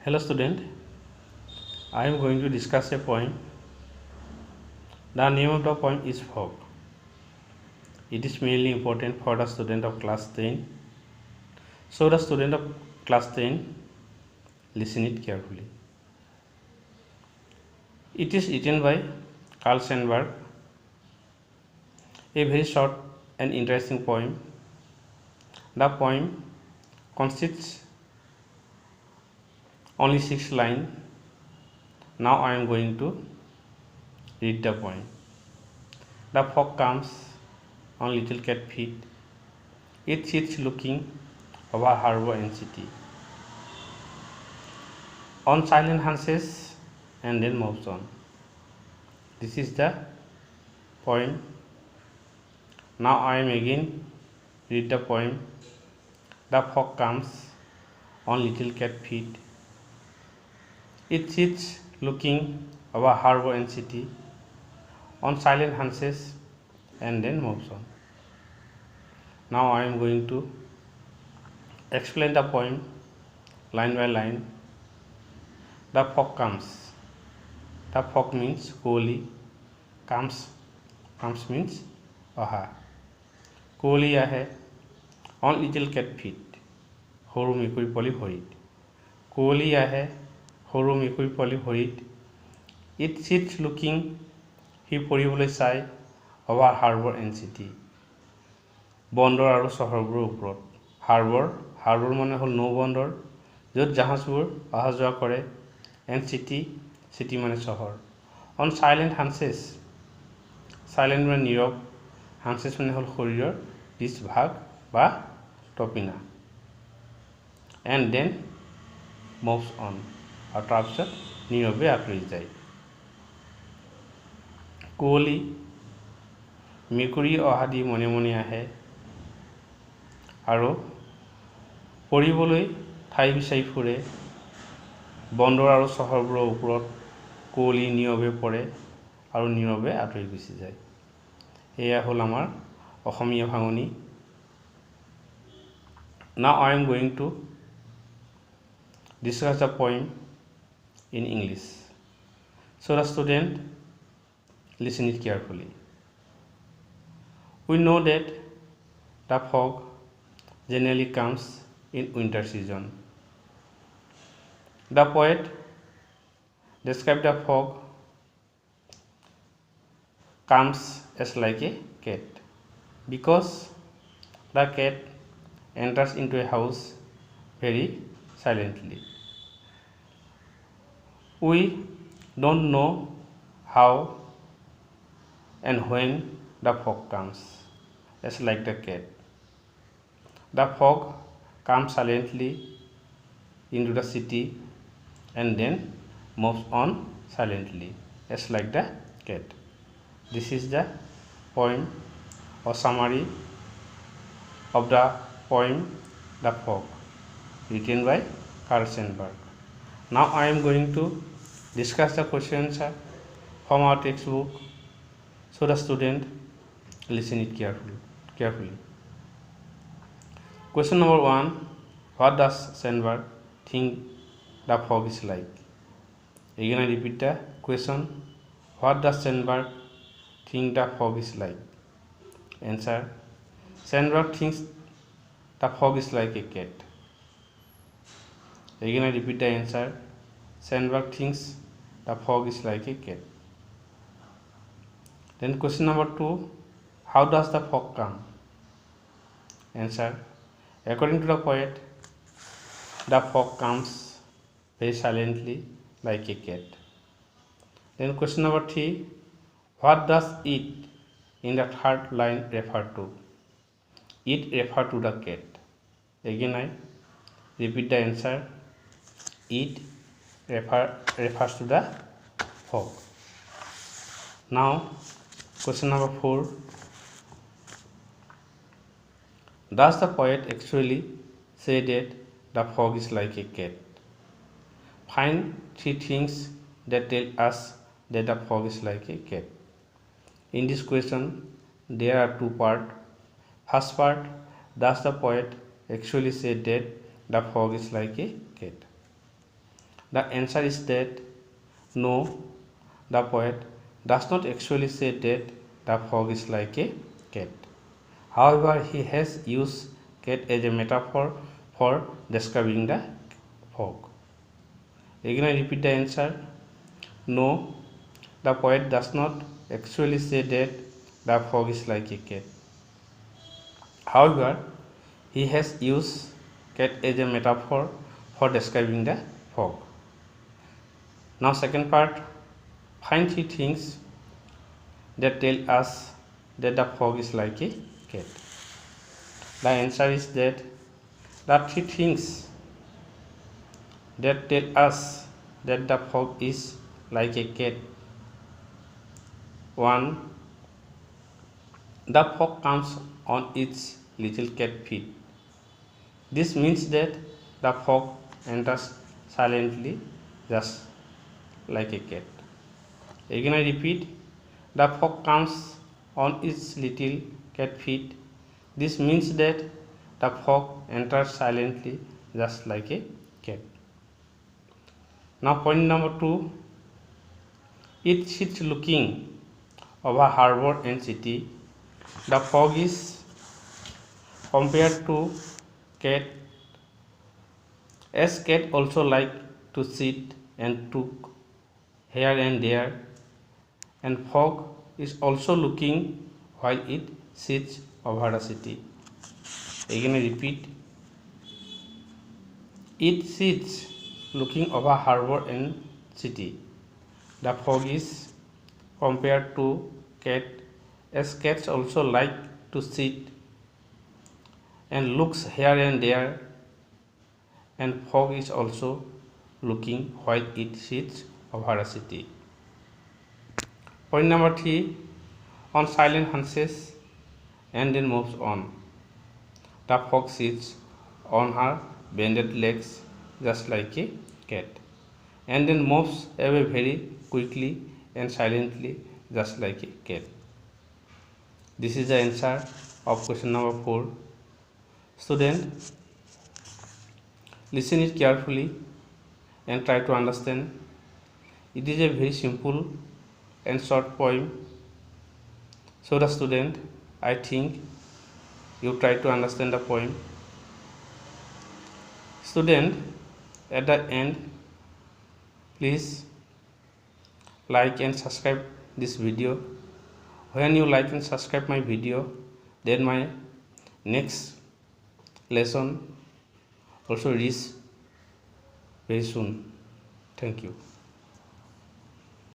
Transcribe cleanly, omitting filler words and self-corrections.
Hello student, I am going to discuss a poem. The name of the poem is Fog. It is mainly important for the student of class 10. So the student of class 10, listen it carefully. It is written by Carl Sandburg, a very short and interesting poem. The poem consists only 6 lines. Now I am going to read the poem. The fog comes on little cat feet. It sits looking over harbor and city, on silent hunches and then moves on. This is the poem. Now I am again read the poem. The fog comes on little cat feet. It sits looking over harbor and city, on silent hunches and then moves on. Now I am going to explain the poem line by line. The fog comes. The fog means coolly. Comes means aha. Coolly ahe on little cat feet. Horu mikuri poli bhorit. Coolly ahe horu mikuri poli bhorit. It sits looking he পঢ়িবলৈ চাই over harbor and city. বন্দৰ আৰু চহৰবোৰৰ ওপৰত. হাৰ্বৰ মানে হ'ল নৌ বন্দৰ, য'ত জাহাজবোৰ অহা যোৱা কৰে, and city মানে চহৰ. On silent hunches, silent মানে নীৰৱ, hunches মানে হ'ল শৰীৰৰ পিছ ভাগ বা টপিনা, and then moves on, আৰু তাৰপিছত নীৰৱে আঁতৰি যায়. কুঁৱলী মেকুৰী অহা দি মনে মনে আহে আৰু পৰিবলৈ ঠাই বিচাৰি ফুৰে. বন্দৰ আৰু চহৰবোৰৰ ওপৰত কুঁৱলী নীৰৱে পৰে আৰু নীৰৱে আঁতৰি গুচি যায়. এয়া হ'ল আমাৰ অসমীয়া ভাঙনি. Now I am going to discuss the poem in English. So the student, listen it carefully. We know that the fog generally comes in winter season. The poet described the fog comes as like a cat, because the cat enters into a house very silently. We don't know how and when the fog comes, as like the cat. The fog comes silently into the city and then moves on silently, as like the cat. This is the poem or summary of the poem The Fog, written by Carl Sandburg. Now I am going to discuss the questions from our textbook. So the student, listen it carefully. Question number 1. What does Sandburg think the fog is like? Again I repeat the question. What does Sandburg think the fog is like? Answer. Sandburg thinks the fog is like a cat. Again I repeat the answer. Sandburg thinks the fog is like a cat. Then question number 2. How does the fog come? Answer. According to the poet, the fog comes very silently like a cat. Then question number 3. What does it in the third line refer to? It refer to the cat. Again I repeat the answer. It refers to the fog. Now question number 4. Does the poet actually say that the fog is like a cat? Find 3 things that tell us that the fog is like a cat. In this question there are 2 parts. First part, does the poet actually say that the fog is like a cat? The answer is that no, the poet does not actually say that the fog is like a cat. However, he has used cat as a metaphor for describing the fog. Again, I repeat the answer. No, the poet does not actually say that the fog is like a cat. However, he has used cat as a metaphor for describing the fog. Now, second part, find 3 things that tell us that the fog is like a cat. The answer is that there are 3 things that tell us that the fog is like a cat. 1. The fog comes on its little cat feet. This means that the fog enters silently, just like a cat. Again, I repeat, the fog comes on its little cat feet. This means that the fog enters silently, just like a cat. Now, point number 2, it sits looking over harbor and city. The fog is compared to cat, as cat also like to sit and look here and there, and fog is also looking while it sits over a city. Again, I repeat, it sits looking over harbor and city. The fog is compared to cat, as cats also like to sit and looks here and there, and fog is also looking while it sits over a city. Point number 3, on silent hunches and then moves on. The fog sits on her bended legs just like a cat, and then moves away very quickly and silently just like a cat. This is the answer of question number 4. Student, listen it carefully and try to understand. It is a very simple and short poem. So the student, I think you try to understand the poem. Student, at the end, please like and subscribe this video. When you like and subscribe my video, then my next lesson also reach very soon. Thank you.